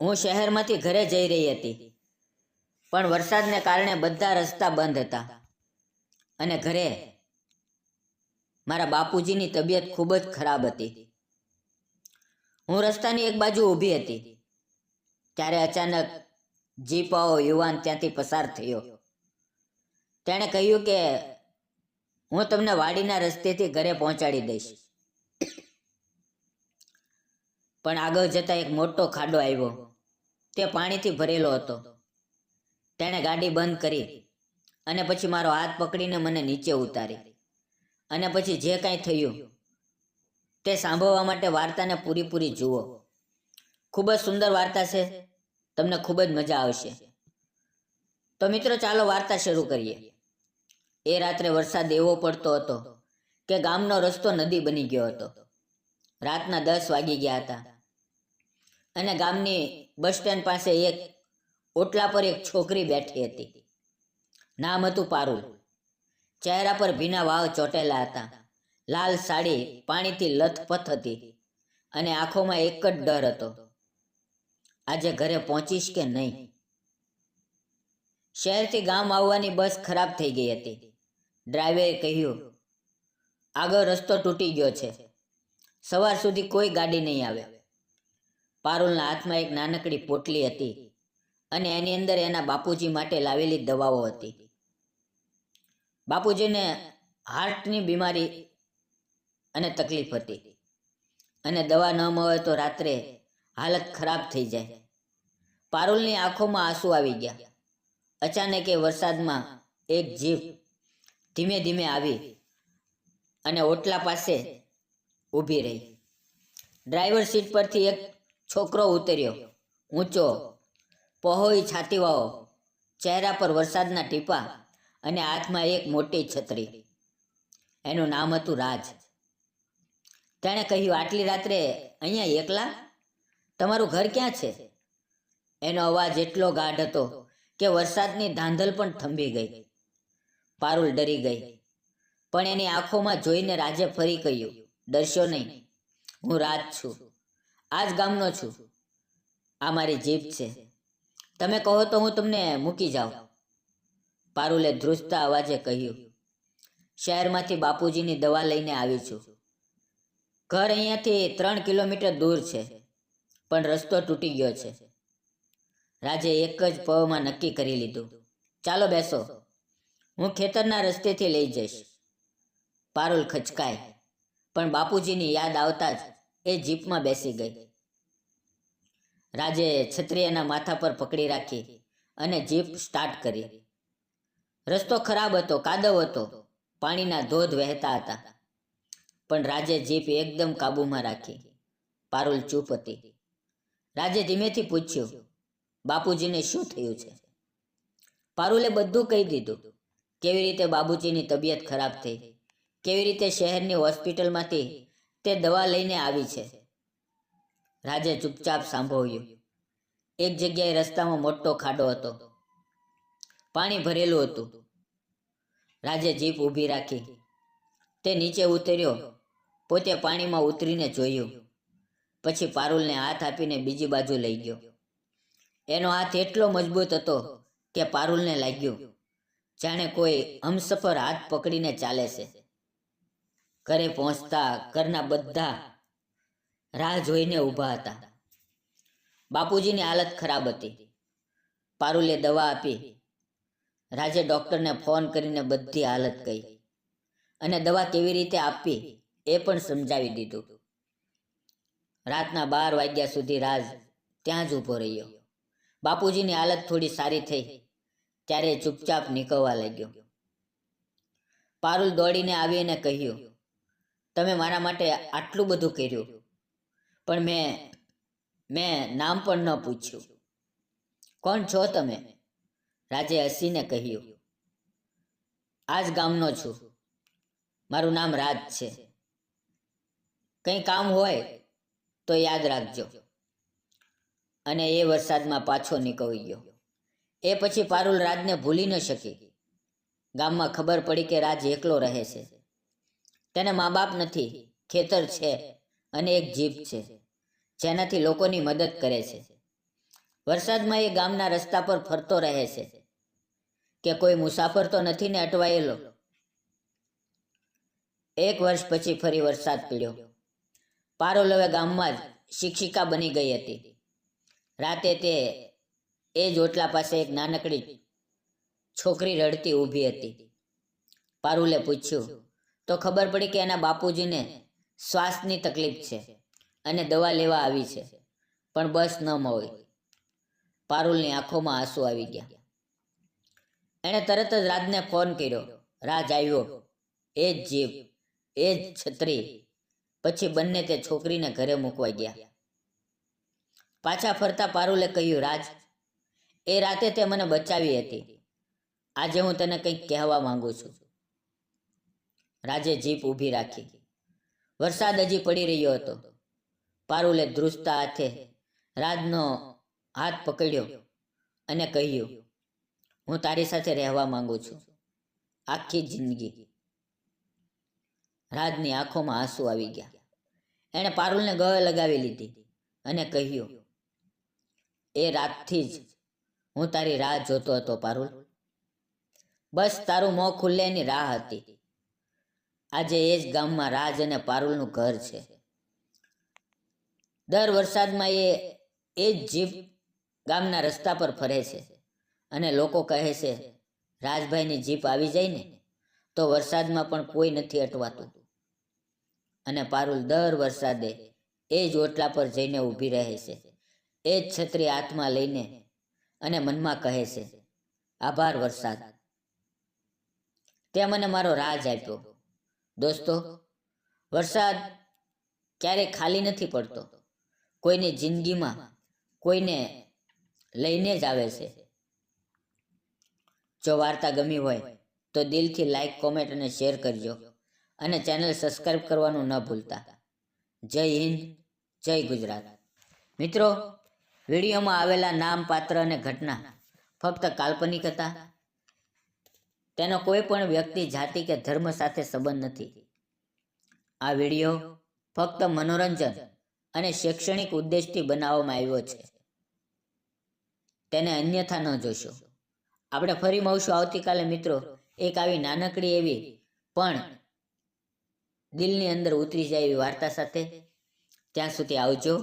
હું શહેરમાંથી ઘરે જઈ રહી હતી, પણ વરસાદને કારણે બધા રસ્તા બંધ હતા અને ઘરે મારા બાપુજીની તબિયત ખૂબ જ ખરાબ હતી. હું રસ્તાની એક બાજુ ઊભી હતી ત્યારે અચાનક જીપાઓ યુવાન ત્યાંથી પસાર થયો. તેણે કહ્યું કે હું તમને વાડીના રસ્તેથી ઘરે પહોંચાડી દઈશ. પણ આગળ જતા એક મોટો ખાડો આવ્યો. તે પાણીથી ભરેલો હતો. તેણે ગાડી બંધ કરી અને પછી મારો હાથ પકડીને મને નીચે ઉતારી. અને પછી જે કાંઈ થયું તે સાંભળવા માટે વાર્તાને પૂરી જુઓ. ખૂબ જ સુંદર વાર્તા છે, તમને ખૂબ જ મજા આવશે. તો મિત્રો, ચાલો વાર્તા શરૂ કરીએ. એ રાત્રે વરસાદ એવો પડતો હતો કે ગામનો રસ્તો નદી બની ગયો હતો. રાતના 10 વાગી ગયા હતા અને ગામની બસ સ્ટેન્ડ પાસે એક ઓટલા પર એક છોકરી બેઠી હતી. નામ હતું પારુલ. ચહેરા પર ભીના વાવ ચોટેલા હતા. લાલ સાડી પાણીથી લથપથ હતી અને આંખોમાં એક જ ડર હતો, આજે ઘરે પહોંચીશ કે નહીં. શહેરથી ગામ આવવાની બસ ખરાબ થઈ ગઈ હતી. ડ્રાઈવરે કહ્યું, આગળ રસ્તો તૂટી ગયો છે, સવાર સુધી કોઈ ગાડી નહીં આવે. પારુલના હાથમાં એક નાનકડી પોટલી હતી અને એની અંદર એના બાપુજી માટે લાવેલી દવાઓ હતી. બાપુજીને હાર્ટની બીમારી અને તકલીફ હતી અને દવા ન મળે તો રાત્રે હાલત ખરાબ થઈ જાય. પારુલની આંખોમાં આંસુ આવી ગયા. અચાનક એ વરસાદમાં એક જીપ ધીમે ધીમે આવી અને ઓટલા પાસે ઊભી રહી. ડ્રાઈવર સીટ પરથી એક છોકરો ઉતર્યો, ઊંચો, પહોળી છાતીવાળો, ચહેરા પર વરસાદના ટીપા અને હાથમાં એક મોટી છત્રી. એનું નામ હતું રાજ. તેણે કહ્યું, આટલી રાત્રે અહીંયા એકલા? તમારું ઘર ક્યાં છે? એનો અવાજ એટલો ગાઢ હતો કે વરસાદની ધાંધલ પણ થંભી ગઈ. પારુલ ડરી ગઈ, પણ એની આંખોમાં જોઈને રાજે ફરી કહ્યું, ડરશો નહીં, હું રાજ છું, આ જ ગામનો છું. આ મારી જીપ છે, તમે કહો તો હું તમને મૂકી જાઉં. પારુલે ધ્રુજતા અવાજે કહ્યું, શહેરમાંથી બાપુજીની દવા લઈને આવી છું. ઘર અહીંયાથી 3 કિલોમીટર દૂર છે, પણ રસ્તો તૂટી ગયો છે. રાજે એક જ પળમાં નક્કી કરી લીધું, ચાલો બેસો, હું ખેતરના રસ્તેથી લઈ જઈશ. પારુલ ખચકાઈ, પણ બાપુજીની યાદ આવતા જ એ જીપમાં બેસી ગઈ. રાજે છત્રી એના માથા પર પકડી રાખી અને જીપ સ્ટાર્ટ કરી. રસ્તો ખરાબ હતો, કાદવ હતો, પાણીના ધોધ વહેતા હતા, પણ રાજે જીપ એકદમ કાબૂમાં રાખી. પારુલ ચૂપ હતી. રાજે ધીમેથી પૂછ્યું, બાપુજીને શું થયું છે? પારુલે બધું કહી દીધું. કેવી રીતે બાપુજીની તબિયત ખરાબ થઈ, કેવી રીતે શહેરની હોસ્પિટલમાંથી તે દવા લઈને આવી છે. રાજે ચૂપચાપ સાંભળ્યું. એક જગ્યાએ રસ્તામાં મોટો ખાડો હતો, પાણી ભરેલું હતું. રાજે જીપ ઊભી રાખી. તે નીચે ઉતર્યો, પોતે પાણીમાં ઉતરીને જોયું. પછી પારુલને હાથ આપીને બીજી બાજુ લઈ ગયો. એનો હાથ એટલો મજબૂત હતો કે પારુલને લાગ્યું જાણે કોઈ હમસફર હાથ પકડીને ચાલે છે. ઘરે પહોંચતા ઘરના બધા રાહ જોઈને ઊભા હતા. બાપુજીની હાલત ખરાબ હતી. પારુલે દવા આપી. રાજે ડૉક્ટરને ફોન કરીને બધી હાલત કહી અને દવા કેવી રીતે આપવી એ પણ સમજાવી દીધું. રાતના 12 વાગ્યા સુધી રાજ ત્યાં જ ઊભો રહ્યો. બાપુજીની હાલત થોડી સારી થઈ ત્યારે ચૂપચાપ નીકળવા લાગ્યો. પારુલ દોડીને આવી અને કહ્યું, તમે મારા માટે આટલું બધું કર્યું, પણ મેં નામ પણ ન પૂછ્યું. કોણ છો તમે? રાજે હસીને કહ્યું, આ જ ગામનો છું, મારું નામ રાજ છે. કંઈ કામ હોય તો યાદ રાખજો. અને એ વરસાદમાં પાછો નીકળી ગયો. એ પછી પારુલ રાજને ભૂલી ન શકી. ગામમાં ખબર પડી કે રાજ એકલો રહે છે. તેને મા બાપ નથી, ખેતર છે અને એક જીપ છે જેનાથી લોકોની મદદ કરે છે. વરસાદમાં એ ગામના રસ્તા પર ફરતો રહે છે કે કોઈ મુસાફર તો નથી ને અટવાયેલો. 1 વર્ષ પછી ફરી વરસાદ પડ્યો. પારુલ હવે ગામમાં જ શિક્ષિકા બની ગઈ હતી. રાતે તે એ જ ઓટલા પાસે એક નાનકડી છોકરી રડતી ઊભી હતી. પારુલે પૂછ્યું તો ખબર પડી કે એના બાપુજીને શ્વાસની તકલીફ છે અને દવા લેવા આવી છે, પણ બસ ન મળી. પારુલની આંખોમાં આંસુ આવી ગયા. એણે તરત જ રાજને ફોન કર્યો. રાજ આવ્યો. એ જ જીપ, એ જ છત્રી. પછી બંને તે છોકરીને ઘરે મૂકવા ગયા. પાછા ફરતા પારુલે કહ્યું, રાજ, એ રાતે તે મને બચાવી હતી. આજે હું તને કંઈક કહેવા માંગુ છું. રાજે જીપ ઊભી રાખી. વરસાદ હજી પડી રહ્યો હતો. પારુલે ધ્રુજતા હાથે રાજનો હાથ પકડ્યો અને કહ્યું, હું તારી સાથે રહેવા માંગુ છું, આખી જિંદગી. રાજની આંખોમાં આંસુ આવી ગયા. એણે પારુલને ગળે લગાવી લીધી અને કહ્યું, એ રાતથી જ હું તારી રાહ જોતો હતો પારુલ. બસ તારું મોં ખુલ્લે એની રાહ હતી. આજે એ જ ગામમાં રાજ અને પારુલનું ઘર છે. દર વરસાદમાં એ જ જીપ ગામના રસ્તા પર ફરે છે અને લોકો કહે છે, રાજભાઈની જીપ આવી જાય ને તો વરસાદમાં પણ કોઈ નથી અટવાતું. અને પારુલ દર વરસાદે એ જ ઓટલા પર જઈને ઊભી રહે છે, એ જ છત્રી હાથમાં લઈને, અને મનમાં કહે છે, આભાર વરસાદ, તે મને મારો રાજ આપ્યો. દોસ્તો, વરસાદ ક્યારેય ખાલી નથી પડતો. કોઈની જિંદગીમાં કોઈને લઈને જ આવે છે. જો વાર્તા ગમી હોય તો દિલથી લાઈક, કોમેન્ટ અને શેર કરજો અને ચેનલ સબસ્ક્રાઈબ કરવાનું ન ભૂલતા. જય હિન્દ, જય ગુજરાત. મિત્રો, વિડીયોમાં આવેલા નામ, પાત્ર અને ઘટના ફક્ત કાલ્પનિક હતા. તેનો કોઈ પણ વ્યક્તિ, જાતિ કે ધર્મ સાથે સંબંધ નથી. આ વિડીયો ફક્ત મનોરંજન અને શૈક્ષણિક ઉદ્દેશથી બનાવવામાં આવ્યો છે. તેને અન્યથા ન જોશો. આપણે ફરી મળશું આવતીકાલે મિત્રો, એક આવી નાનકડી એવી પણ દિલની અંદર ઉતરી જાય એવી વાર્તા સાથે. ત્યાં સુધી આવજો.